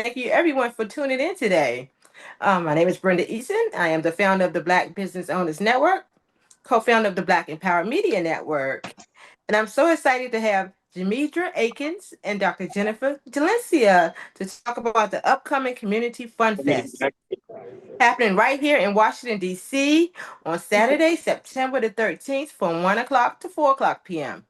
thank you everyone for tuning in today. My name is Brenda Eason. I am the founder of the Black Business Owners Network, co-founder of the Black Empowered Media Network. And I'm so excited to have Jamedra Aikens and Dr. Jennifer Gelencia to talk about the upcoming Community Fun Fest happening right here in Washington, D.C. on Saturday, September the 13th from 1 o'clock to 4 o'clock p.m.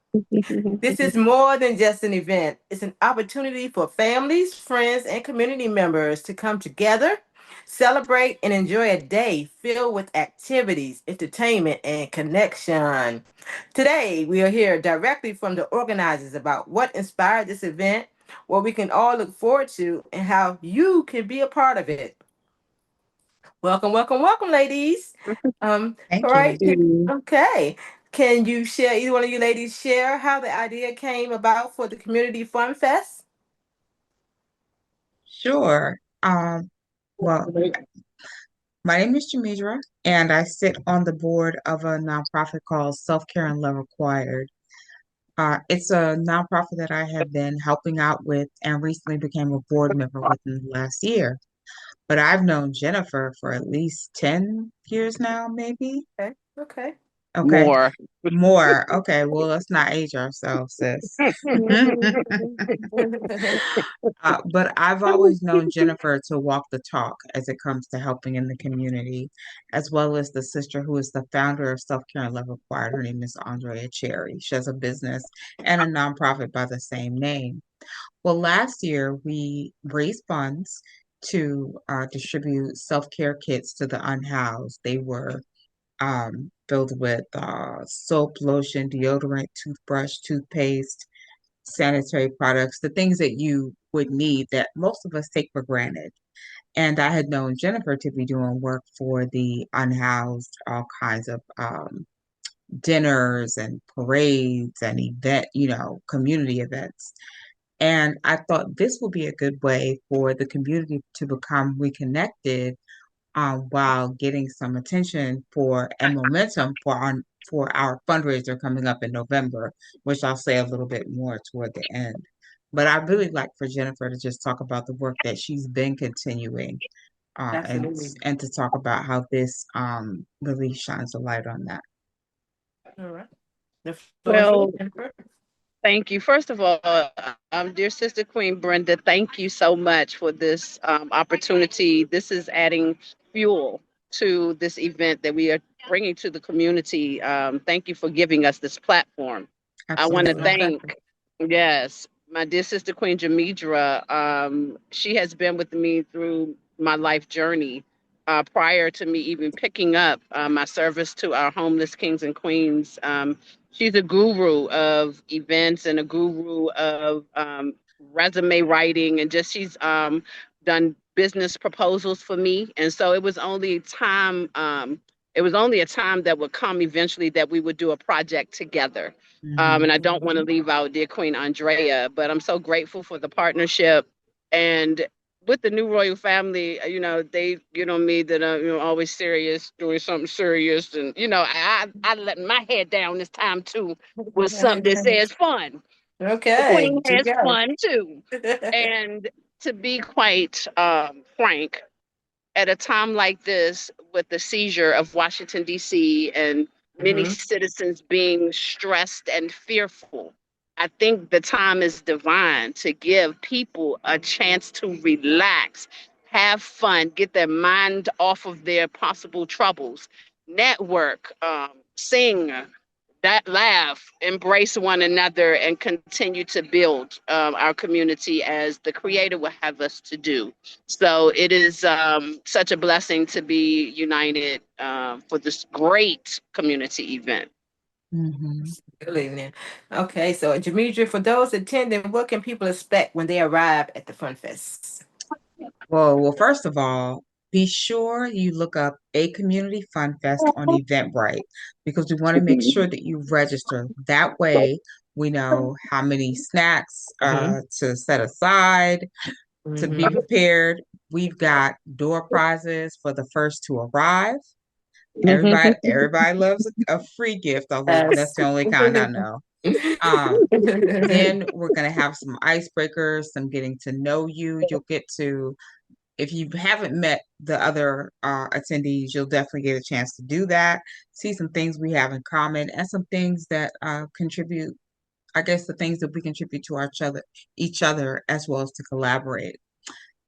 This is more than just an event. It's an opportunity for families, friends, and community members to come together, celebrate, and enjoy a day filled with activities, entertainment, and connection. Today, we are here directly from the organizers about what inspired this event, what we can all look forward to, and how you can be a part of it. Welcome, welcome, welcome, ladies. All Thank you. right. Okay. Can you share, either one of you ladies share how the idea came about for the Community Fun Fest? Sure. Well, my name is Jamedra, and I sit on the board of a nonprofit called Self Care and Love Required. It's a nonprofit that I have been helping out with and recently became a board member within the last year. But I've known Jennifer for at least 10 years now, maybe. Okay. Okay. Okay. More. More. Okay. Well, let's not age ourselves, sis. But I've always known Jennifer to walk the talk as it comes to helping in the community, as well as the sister who is the founder of Self Care and Love Acquired. Her name is Andrea Cherry. She has a business and a nonprofit by the same name. Well, last year we raised funds to distribute self-care kits to the unhoused. They were filled with soap, lotion, deodorant, toothbrush, toothpaste, sanitary products, the things that you would need that most of us take for granted. And I had known Jennifer to be doing work for the unhoused, all kinds of dinners and parades and community events. And I thought this would be a good way for the community to become reconnected while getting some attention for and momentum for our fundraiser coming up in November, which I'll say a little bit more toward the end. But I really like for Jennifer to just talk about the work that she's been continuing, uh, and Absolutely. and to talk about how this really shines a light on that. All right. The floor is yours, Well, Jennifer. thank you. First of all, dear Sister Queen Brenda, thank you so much for this opportunity. This is adding fuel to this event that we are bringing to the community. Thank you for giving us this platform. I want to It's my Absolutely. pleasure. thank, yes, my dear sister Queen Jamedra. She has been with me through my life journey. Prior to me even picking up my service to our homeless kings and queens, she's a guru of events and a guru of resume writing, and just she's done business proposals for me. And so it was only a time that would come eventually that we would do a project together. Hmm. And I don't want to leave out dear Queen Andrea, but I'm so grateful for the partnership. And with the new royal family, they, me that always serious, doing something serious, and I let my head down this time too with something that says fun. The Okay. queen You has go. fun too, and to be quite frank, at a time like this, with the seizure of Washington, D.C., and many Hmm. citizens being stressed and fearful, I think the time is divine to give people a chance to relax, have fun, get their mind off of their possible troubles, network, sing, that laugh, embrace one another, and continue to build our community as the Creator would have us to do. So it is such a blessing to be united for this great community event. Hmm. Good evening. Okay, so Demetria, for those attending, what can people expect when they arrive at the Fun Fest? Well, first of all, be sure you look up a community fun fest on Eventbrite because we want to make sure that you register. That way, we know how many snacks Mm-hmm. to set aside to be Mm-hmm. prepared. We've got door prizes for the first to arrive. Mhm. Everybody loves a free gift, although that's Yes. the only kind I know. Um, then we're going to have some icebreakers, some getting to know you. You'll get to, if you haven't met the other attendees, you'll definitely get a chance to do that, see some things we have in common, and some things that contribute, I guess the things that we contribute to each other, as well as to collaborate.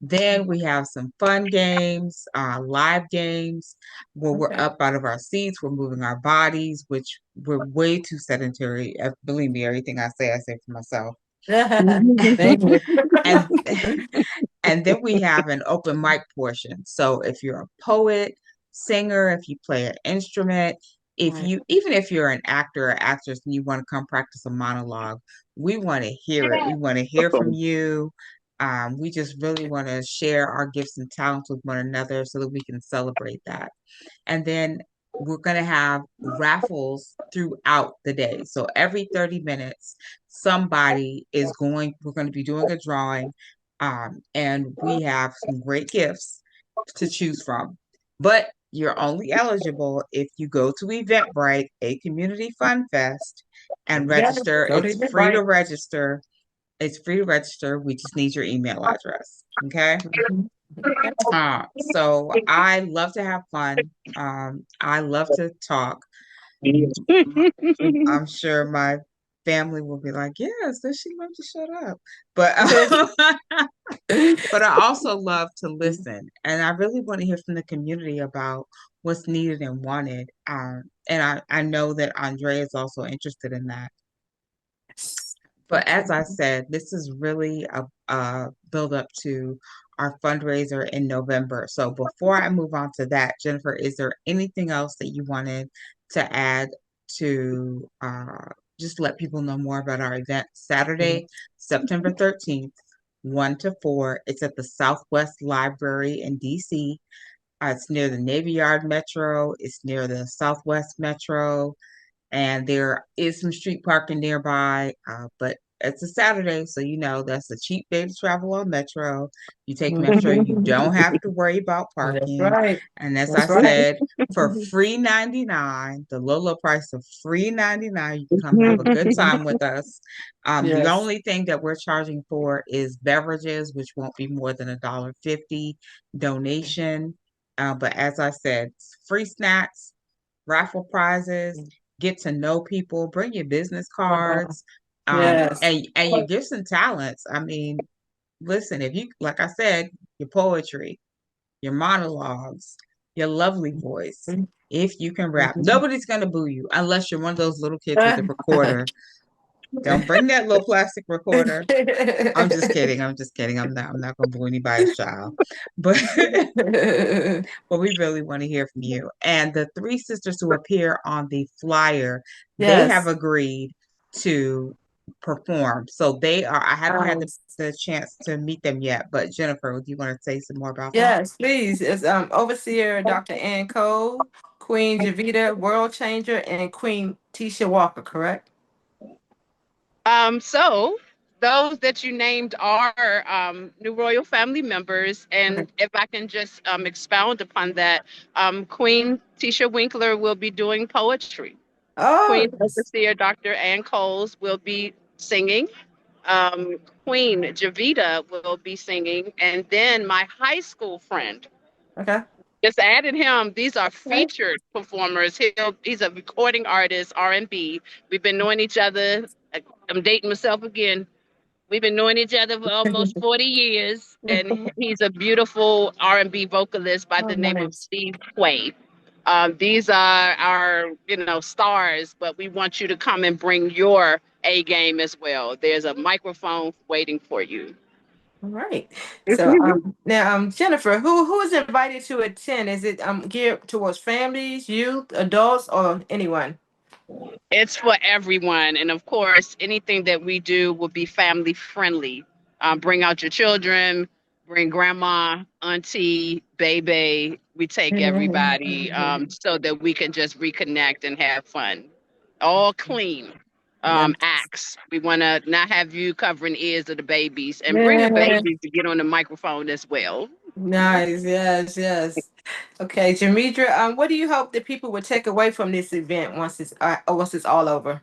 Then we have some fun games, live games, where we're Okay. up out of our seats, we're moving our bodies, which we're way too sedentary. Believe me, everything I say for myself. Thank you. And and then we have an open mic portion. So if you're a poet, singer, if you play an instrument, if Right. you even if you're an actor or actress and you want to come practice a monologue, we want to hear it. We want to hear from you. We just really want to share our gifts and talents with one another so that we can celebrate that. And then we're going to have raffles throughout the day. So every 30 minutes, we're going to be doing a drawing. And we have some great gifts to choose from. But you're only eligible if you go to Eventbrite, a community fun fest, and Yeah, register. go to It's the free to right. register. It's free to register. We just need your email address. Okay. Mhm. Okay. So I love to have fun. I love to talk. I'm sure my family will be like, yes, does she love to shut up? But but I also love to listen, and I really want to hear from the community about what's needed and wanted. And I know that Andre is also interested in that. But Okay. as I said, this is really a build up to our fundraiser in November. So before I move on to that, Jennifer, is there anything else that you wanted to add to just let people know more about our event Saturday, September 13th, 1 to 4. It's at the Southwest Library in DC. It's near the Navy Yard Metro. It's near the Southwest Metro, and there is some street parking nearby. But it's a Saturday, so that's a cheap day to travel on Metro. You take Metro, you don't have to worry about That's parking. right. And as I That's right. said, for free 99, the low, low price of free 99, you can come have a good time with us. The Yes. only thing that we're charging for is beverages, which won't be more than $1.50 donation. But as I said, free snacks, raffle prizes, get to know people, bring your business cards, Yes. and your gifts and talents. I mean, listen, if you, like I said, your poetry, your monologues, your lovely voice, if you can rap, nobody's gonna boo you unless you're one of those little kids with a recorder. Don't bring that little plastic recorder. I'm just kidding. I'm just kidding. I'm not gonna boo anybody's child. But but we really want to hear from you. And the three sisters who appear on the flyer, they have Yes. agreed to perform. So they are, I haven't had Um, the chance to meet them yet, but Jennifer, do you want to say some more about them? yes, please. It's Overseer Dr. Ann Cole, Queen Javita WorldChanger, and Queen Tisha Walker, correct? So those that you named are new royal family members, Okay. and if I can just expound upon that, Queen Tisha Winkler will be doing poetry. Oh, Queen Overseer Dr. Ann Coles will be singing. Queen Javita will be singing, and then my high school friend. okay. Just added him. These are featured performers. He's a recording artist, R&B. We've been knowing each other. I'm dating myself again. We've been knowing each other for almost 40 years, and he's a beautiful R&B vocalist by Oh, the name of nice. Steve Quay. These are our, stars, but we want you to come and bring your A game as well. There's a microphone waiting for you. All right. So now Jennifer, who is invited to attend? Is it geared towards families, youth, adults, or anyone? It's for everyone. And of course, anything that we do will be family friendly. Bring out your children, bring grandma, auntie, baby. We take everybody so that we can just reconnect and have fun. All clean Yes. acts. We want to not have you covering ears of the babies and bring the Yeah. babies to get on the microphone as well. Nice. Yes, yes. Okay, Jamedra, what do you hope that people will take away from this event once it's all over?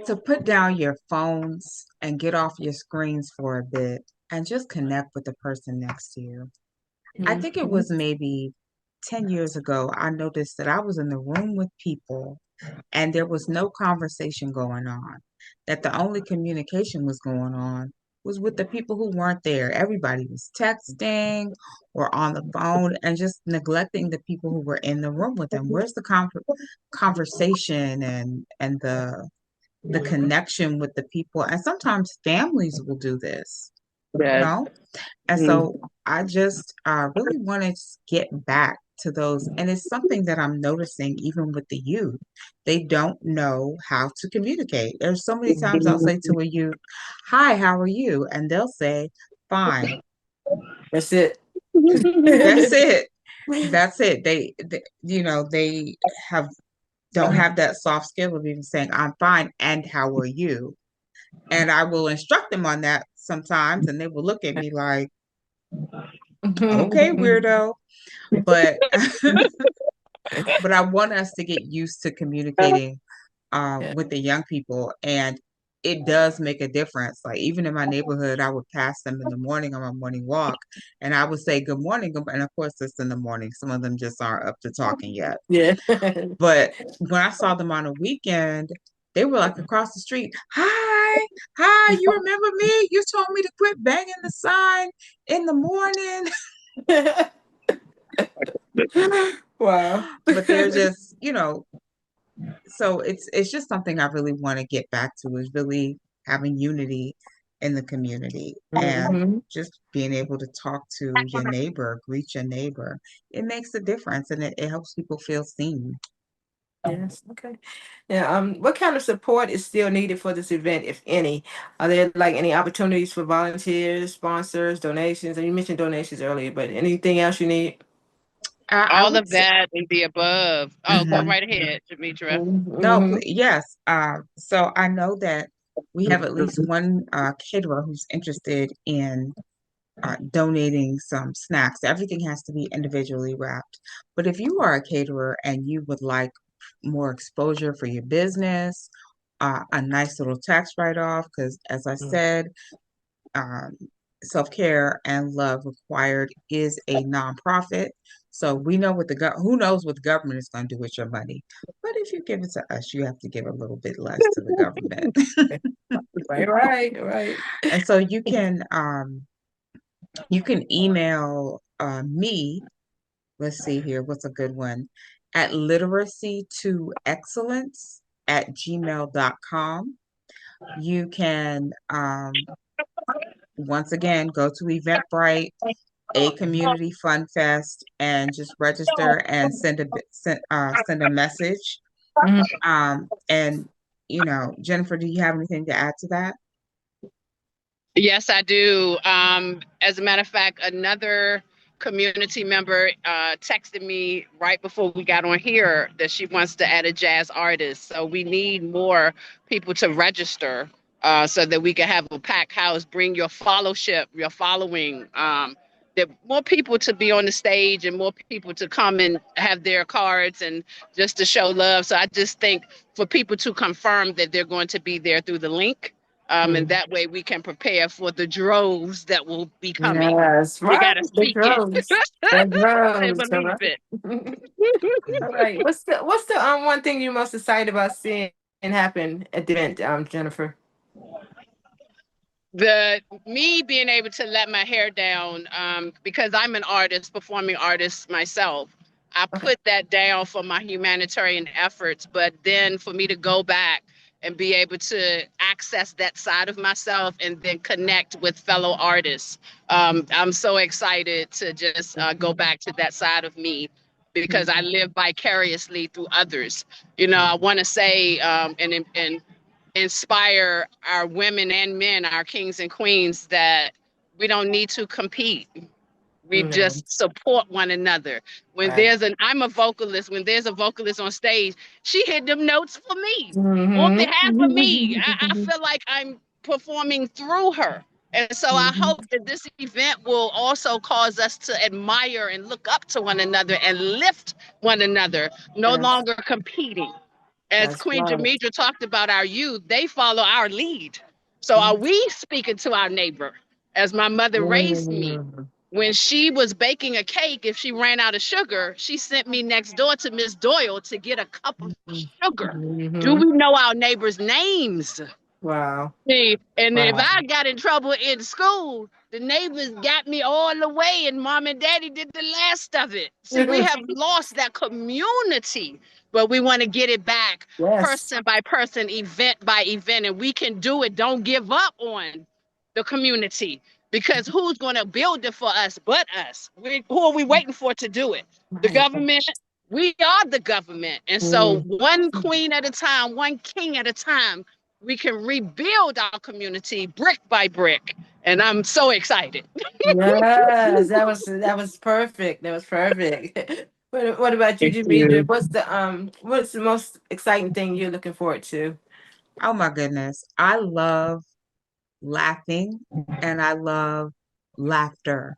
to put down your phones and get off your screens for a bit and just connect with the person next to you. I think it Mhm. was maybe 10 years ago, I noticed that I was in the room with people and there was no conversation going on, that the only communication was going on was with the people who weren't there. Everybody was texting or on the phone and just neglecting the people who were in the room with them. Where's the conversation and the connection with the people? And sometimes families will do this, you Yes. know? And Mm. so I just really wanted to get back to those. And it's something that I'm noticing even with the youth. They don't know how to communicate. There's so many times I'll say to a youth, "Hi, how are you?" And they'll say, "Fine." That's it. That's it. That's it. They have don't have that soft skill of even saying, "I'm fine," and "How are you?" And I will instruct them on that sometimes, and they will look at me like, "Okay, weirdo." But but I want us to get used to communicating Yeah. with the young people, and it does make a difference. Like even in my neighborhood, I would pass them in the morning on my morning walk, and I would say good morning, and of course it's in the morning. Some of them just aren't up to talking yet. Yeah. But when I saw them on a weekend, they were like across the street. Hi, hi, you remember me? You told me to quit banging the sign in the morning. Wow. But they're just, so it's just something I really want to get back to is really having unity in the community and Mhm. just being able to talk to your neighbor, greet your neighbor. It makes a difference and it helps people feel seen. Yes. Okay. Yeah. What kind of support is still needed for this event, if any? Are there like any opportunities for volunteers, sponsors, donations? And you mentioned donations earlier, but anything else you need? I All would of say, that and the above. Oh, go mhm. right ahead, Jamedra. No, Mm-hmm. yes. So I know that we have at least one caterer who's interested in donating some snacks. Everything has to be individually wrapped. But if you are a caterer and you would like more exposure for your business, a nice little tax write-off, because as I said, um, self-care and love required is a nonprofit. So we know what who knows what the government is going to do with your money. But if you give it to us, you have to give a little bit less to the government. Right, right, right. And so you can email me. Let's see here, what's a good one? At literacy2excellence@gmail.com. You can once again go to Eventbrite, a community fun fest, and just register and send a message. Mhm. And Jennifer, do you have anything to add to that? Yes, I do. As a matter of fact, another community member texted me right before we got on here that she wants to add a jazz artist. So we need more people to register so that we can have a packed house. Bring your fellowship, your following. That more people to be on the stage and more people to come and have their cards and just to show love. So I just think for people to confirm that they're going to be there through the link, and Mhm. that way we can prepare for the droves that will be coming. Yes, You right. got to The speak it drones. The and drones. All believe right. it. All right. What's the one thing you're most excited about seeing happen at the event, Jennifer? The me being able to let my hair down, because I'm an artist, performing artist myself. I Okay. put that down for my humanitarian efforts, but then for me to go back and be able to access that side of myself and then connect with fellow artists, I'm so excited to just go back to that side of me because I live vicariously through others. I want to say, and inspire our women and men, our kings and queens, that we don't need to compete. We No. just support one another. Right. I'm a vocalist. When there's a vocalist on stage, she hit them notes for me, on behalf of me. I Mm-hmm. feel like I'm performing through her. And so I hope that this event will also cause us to admire and look up to one another and lift one another, no Yes. longer competing. As That's Queen right. Jamedra talked about our youth, they follow our lead. So are Mm. we speaking to our neighbor? As my mother raised me, Mm. when she was baking a cake, if she ran out of sugar, she sent me next door to Miss Doyle to get a cup of sugar. Do Mm-hmm. we know our neighbors' names? Wow. See, and if Wow. I got in trouble in school, the neighbors got me all the way, and mom and daddy did the last of it. See, we have lost that community, but we want to get it back Yes. person by person, event by event, and we can do it. Don't give up on the community because who's going to build it for us but us? Who are we waiting for to do it? The Right. government? We are the government. And so, Mm. one queen at a time, one king at a time, we can rebuild our community brick by brick. And I'm so excited. Yes, that was perfect. That was perfect. What about you, Thank Jamila? you. What's the most exciting thing you're looking forward to? Oh my goodness. I love laughing and I love laughter.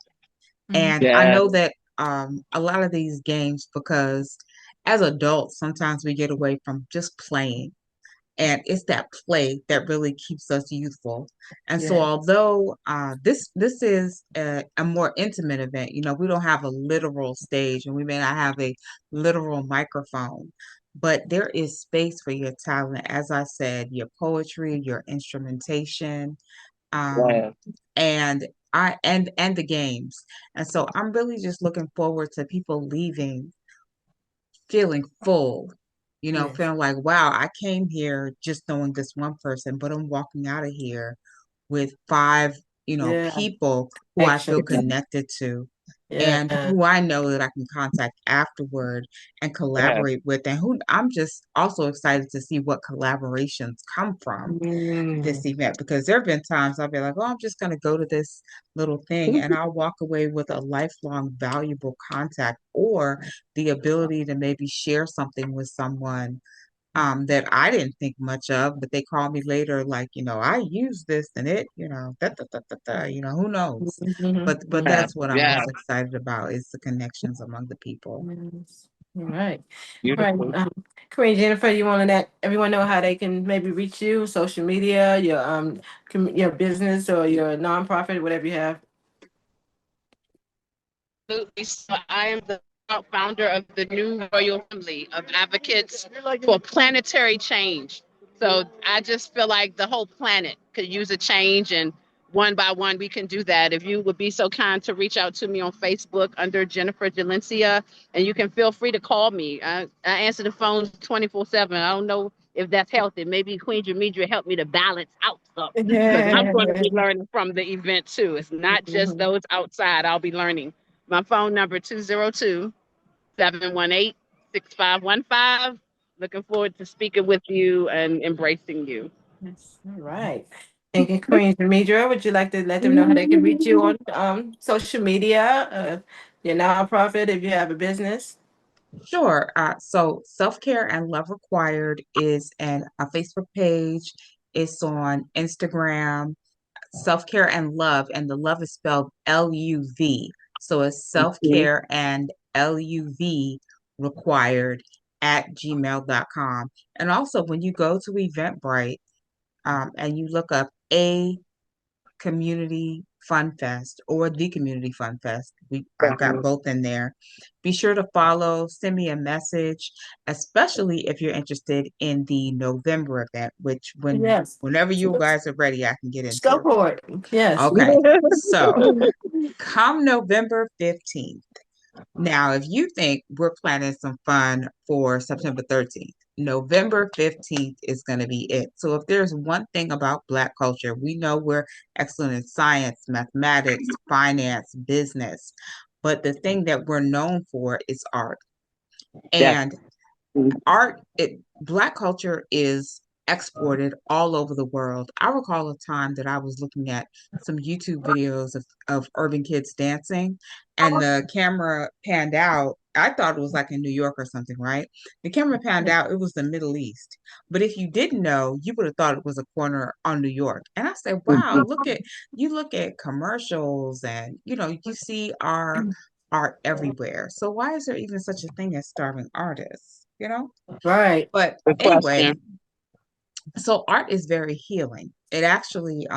Mhm. And I Yeah. know that a lot of these games, because as adults, sometimes we get away from just playing. And it's that play that really keeps us youthful. And so, Yeah. although this is a more intimate event, we don't have a literal stage, and we may not have a literal microphone, but there is space for your talent. As I said, your poetry, your instrumentation, um, Yeah. and and the games. And so, I'm really just looking forward to people leaving feeling full, Yes. feeling like, wow, I came here just knowing this one person, but I'm walking out of here with five, Yeah. people who I feel Actions. connected to and Yeah. who I know that I can contact afterward and Yeah. collaborate with, and who I'm just also excited to see what collaborations come from Mm. this event, because there have been times I'll be like, oh, I'm just going to go to this little thing, and I'll walk away with a lifelong valuable contact or the ability to maybe share something with someone that I didn't think much of, but they call me later, like, I use this and it, who knows? Mhm. But Mhm. Yeah. that's what I'm Yeah. most excited about is the connections among the people. Yes. All right. All right. Beautiful. Queen Jennifer, you want to let everyone know how they can maybe reach you, social media, your business or your nonprofit, whatever you have. Absolutely. So I am the founder of the new royal family of advocates for planetary change. So I just feel like the whole planet could use a change, and one by one we can do that. If you would be so kind to reach out to me on Facebook under Jennifer Gelencia, and you can feel free to call me. I answer the phones 24/7. I don't know if that's healthy. Maybe Queen Jamedra helped me to balance out some because I'm going to be learning from the event too. It's not just Mhm. those outside. I'll be learning. My phone number 202-718-6515. Looking forward to speaking with you and embracing you. Yes. All right. Thank you, Queen Jamedra. Would you like to let them know how they can reach you on social media, your nonprofit, if you have a business? Sure. So Self Care and Love Required is a Facebook page. It's on Instagram, Self Care and Love, and the love is spelled LUV. So it's Self Mhm. Care and LUV Required at gmail.com. And also, when you go to Eventbrite and you look up a Community Fun Fest or the Community Fun Fest. I've got Definitely. both in there. Be sure to follow, send me a message, especially if you're interested in the November event, which Yes. whenever you Let's guys are ready, I can get go into. for it. Yes. Okay. So come November 15th. Now, if you think we're planning some fun for September 13th, November 15th is going to be it. So, if there's one thing about Black culture, we know we're excellent in science, mathematics, finance, business. But the thing that we're known for is art. Definitely. And Black culture is exported all over the world. I recall a time that I was looking at some YouTube videos of urban kids dancing, and the camera panned out. I thought it was like in New York or something, right? The camera panned out, it was the Middle East. But if you didn't know, you would have thought it was a corner on New York. And I said, wow, you look at commercials and you see our art everywhere. So why is there even such a thing as starving artists? you know? Right. But Good anyway, question. so art is very healing. It actually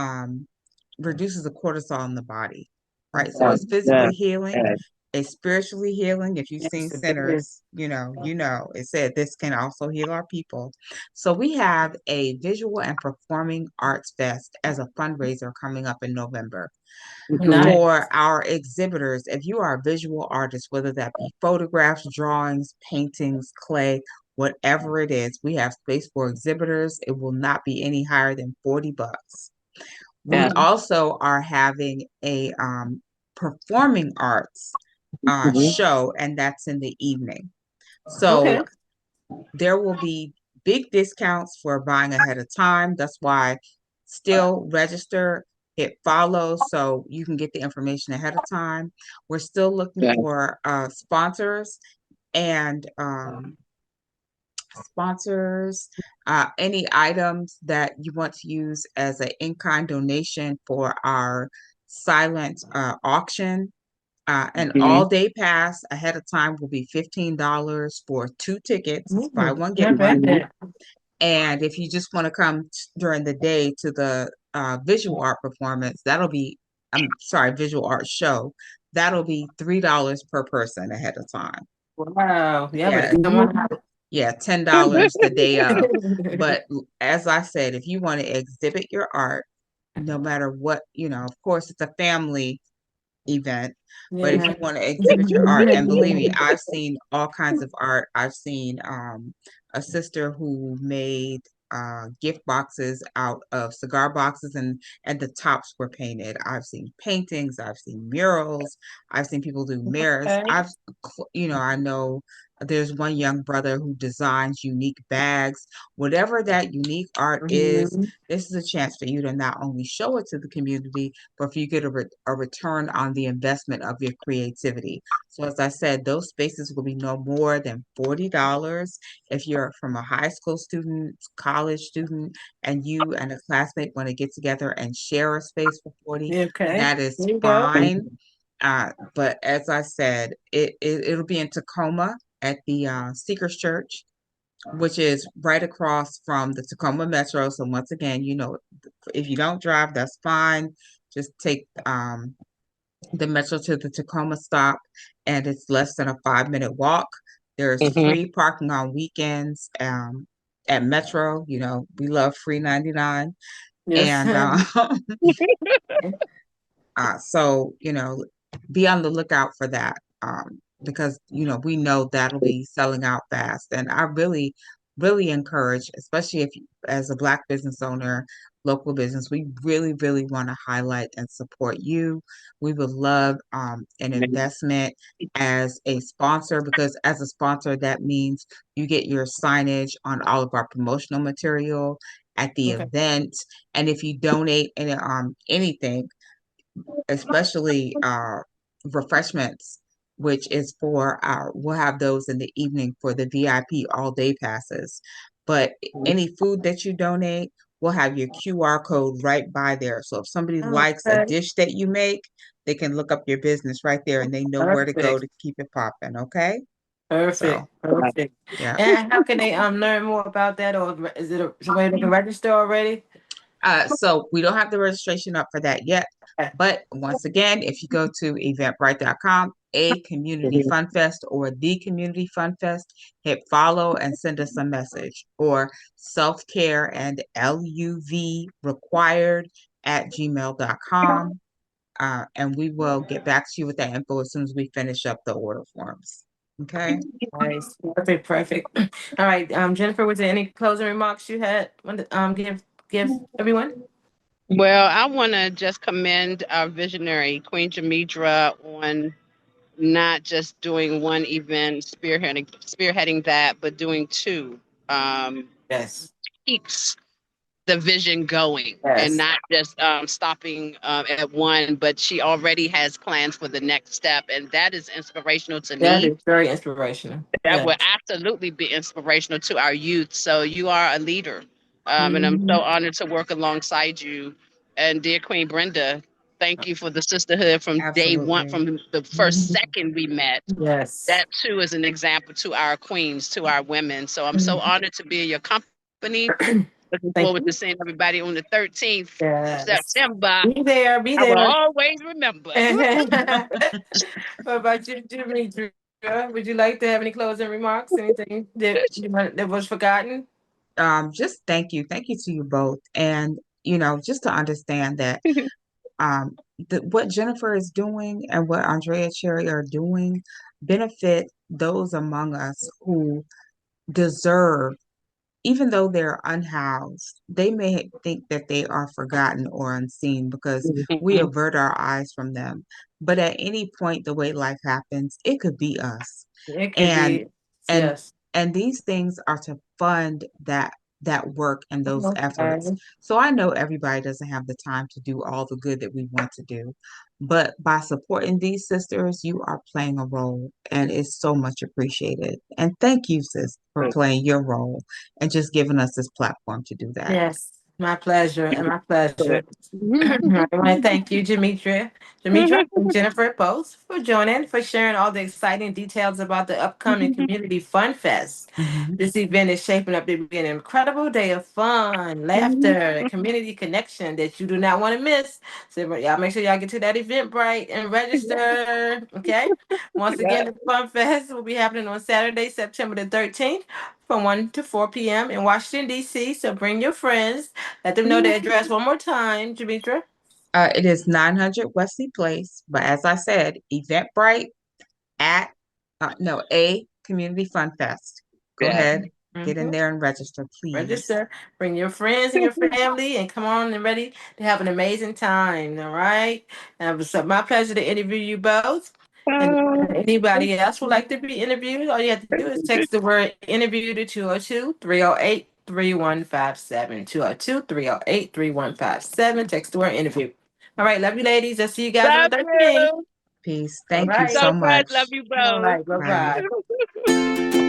reduces the cortisol in the body, right? So it's Yeah. physically healing, it's spiritually healing. If you've seen Yes, it is. Sinners, it said this can also heal our people. So we have a visual and performing arts fest as a fundraiser coming up in November Mhm. Nice. for our exhibitors. If you are a visual artist, whether that be photographs, drawings, paintings, clay, whatever it is, we have space for exhibitors. It will not be any higher than $40. We Yeah. Mhm. also are having a performing arts Mhm. show, and that's in the evening. So Okay. there will be big discounts for buying ahead of time. That's why still register, hit follow so you can get the information ahead of time. We're still looking Yeah. for sponsors and sponsors, any items that you want to use as an in-kind donation for our silent auction. An Mhm. all-day pass ahead of time will be $15 for 2 tickets. It's buy one, get Not one. Mhm. bad. And if you just want to come during the day to the visual art performance, I'm sorry, visual art show, that'll be $3 per person ahead of time. Wow. Yeah, but Yeah, come Mhm. on out. yeah, $10 the day of. But as I said, if you want to exhibit your art, no matter what, of course, it's a family event. But if Yeah. you want to exhibit your art, and believe me, I've seen all kinds of art. I've seen a sister who made gift boxes out of cigar boxes, and the tops were painted. I've seen paintings, I've seen murals, I've seen people do mirrors. Okay. I know there's one young brother who designs unique bags. Whatever that unique art is, Mhm. this is a chance for you to not only show it to the community, but if you get a return on the investment of your creativity. So as I said, those spaces will be no more than $40. If you're from a high school student, college student, and you and a classmate want to get together and share a space for 40, Okay. that is There you go. fine. But as I said, it'll be in Tacoma at the Seekers Church, which is right across from the Tacoma Metro. So once again, if you don't drive, that's fine. Just take the Metro to the Tacoma stop, and it's less than a 5-minute walk. There's Mhm. free parking on weekends at Metro. We love free 99. Yes. And so, be on the lookout for that, because, we know that'll be selling out fast. And I really, really encourage, especially if as a Black business owner, local business, we really, really want to highlight and support you. We would love an investment as a sponsor, because as a sponsor, that means you get your signage on all of our promotional material at the Okay. event. And if you donate anything, especially refreshments, which is for we'll have those in the evening for the VIP all day passes. But any food that you donate, we'll have your QR code right by there. So if somebody likes a Okay. dish that you make, they can look up your business right there and they know where to go Perfect. to keep it popping. Okay. So, Perfect. Perfect. yeah. And how can they learn more about that, or is it somebody that can register already? So we don't have the registration up for that yet. Okay. But once again, if you go to eventbrite.com, a community Mhm. fun fest or the community fun fest, hit follow and send us a message, or self-care and LUV required at gmail.com. And we will get back to you with that info as soon as we finish up the order forms. Okay. Nice. Perfect. Perfect. All right. Jennifer, was there any closing remarks you had want to give everyone? Well, I want to just commend our visionary, Queen Jamedra, on not just doing one event, spearheading that, but doing two. Um, Yes. keeps the vision going and Yes. not just stopping at one, but she already has plans for the next step. And that is inspirational to That me. is very inspirational. That will Yes. absolutely be inspirational to our youth. So you are a leader. And I'm Hmm. so honored to work alongside you. And dear Queen Brenda, Thank you for the sisterhood from day one, Absolutely. from the first second we met. Yes. That too is an example to our queens, to our women. So I'm so Mhm. honored to be in your company. Looking forward Thank to you. seeing everybody on the 13th of Yes. September. Be there. Be I will there. always remember. What about you, Jamedra? Would you like to have any closing remarks? Anything that was forgotten? Just thank you to you both. And, just to understand that um, what Jennifer is doing and what Andrea Cherry are doing benefit those among us who deserve, even though they're unhoused, they may think that they are forgotten or unseen because we Mhm. avert our eyes from them. But at any point, the way life happens, it could be us. It could And be. and Yes. and these things are to fund that work and those efforts. Okay. So I know everybody doesn't have the time to do all the good that we want to do, but by supporting these sisters, you are playing a role and it's so much appreciated. And thank you, sis, for playing your role and just giving us this platform to do that. Yes. My pleasure. And my pleasure. Good. I want to thank you, Jamedra, and Jennifer both for joining, for sharing all the exciting details about the upcoming Community Fun Fest. Mhm. This event is shaping up to be an incredible day of fun, laughter, and community connection that you do not want to miss. So y'all make sure y'all get to that Eventbrite and register. Okay. Once again, the Fun Fest will be happening on Saturday, September the 13th from 1 to 4 p.m. in Washington, D.C. So bring your friends. Let them know the address one more time, Jamedra. It is 900 Wesley Place, but as I said, Eventbrite at no A Community Fun Fest. Go Yeah. ahead, get in Mm-hmm. there and register, please. Register, bring your friends and your family, and come on and ready to have an amazing time. All right. And it was my pleasure to interview you both. And anybody else would like to be interviewed, all you have to do is text the word interview to 202-308-3157. 202-308-3157. Text the word interview. All right. Love you, ladies. I'll see you guys on the Love 13th. you Peace. All Thank you right. so so much. Love much. you All both. right. Bye Bye. bye.